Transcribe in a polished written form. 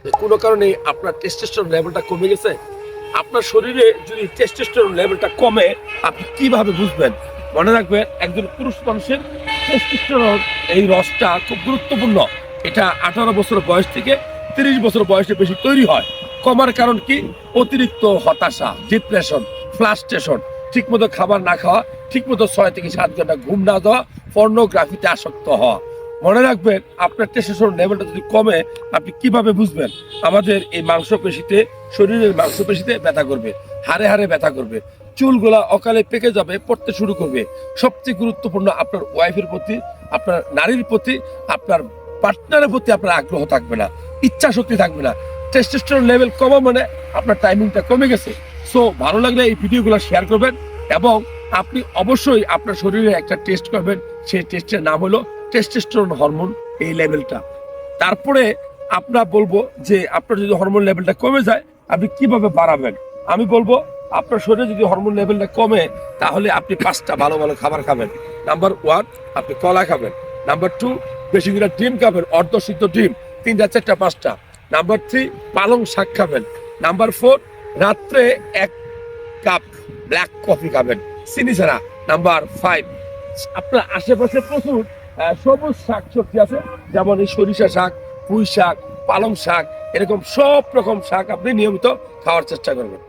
যে কোনো কারণে আপনার টেস্টোস্টেরন লেভেলটা কমে গেছে, আপনার শরীরে যদি টেস্টোস্টেরন লেভেলটা কমে আপনি কিভাবে বুঝবেন? মনে রাখবেন, একজন পুরুষ মানুষের টেস্টোস্টেরন এই রসটা খুব গুরুত্বপূর্ণ। এটা 18 বছর বয়স থেকে 30 বছর বয়সে বেশি তৈরি হয়। কমার কারণ কি? অতিরিক্ত হতাশা, ডিপ্রেশন, ফ্রাস্ট্রেশন, ঠিকমতো খাবার না খাওয়া, ঠিকমতো 6 থেকে 7 ঘন্টা ঘুম না দেওয়া, পর্নোগ্রাফিতে আসক্ত হওয়া। মনে রাখবেন, আপনার টেস্টোস্টেরন লেভেলটা যদি কমে আপনি কিভাবে বুঝবেন? আমাদের এই মাংসপেশিতে, শরীরের মাংসপেশিতে ব্যথা করবে, হাড়ে হাড়ে ব্যথা করবে, চুলগুলা অকালে পেকে যাবে, পড়তে শুরু করবে। সবচেয়ে গুরুত্বপূর্ণ, আপনার ওয়াইফের প্রতি, আপনার নারীর প্রতি, আপনার পার্টনারের প্রতি আপনার আগ্রহ থাকবে না, ইচ্ছা শক্তি থাকবে না। টেস্টোস্টেরন লেভেল কমা মানে আপনার টাইমিংটা কমে গেছে। সো ভালো লাগলে এই ভিডিওগুলো শেয়ার করবেন এবং আপনি অবশ্যই আপনার শরীরে একটা টেস্ট করবেন। সেই টেস্টের নাম হলো টেস্টোস্টেরন হরমোন, এই লেভেলটা। তারপরে আমরা বলবো যে আপনার যদি হরমোন লেভেলটা কমে যায় আপনি কিভাবে বাড়াবেন। আমি বলবো, আপনার শরীরে যদি হরমোন লেভেলটা কমে তাহলে আপনি 5টা ভালো ভালো খাবার খাবেন। নাম্বার 1, আপনি কলা খাবেন। নাম্বার 2, বেশি করে ডিম খাবেন, অর্ধসিদ্ধ ডিম 3টা 4টা 5টা। নাম্বার 3, পালং শাক খাবেন। নাম্বার 4, রাত্রে 1 কাপ ব্ল্যাক কফি খাবেন, চিনি ছাড়া। নাম্বার 5, আপনার আশেপাশে প্রচুর সবুজ শাক সবজি আছে, যেমন এই সরিষা শাক, পুঁই শাক, পালং শাক, এরকম সব রকম শাক আপনি নিয়মিত খাওয়ার চেষ্টা করবেন।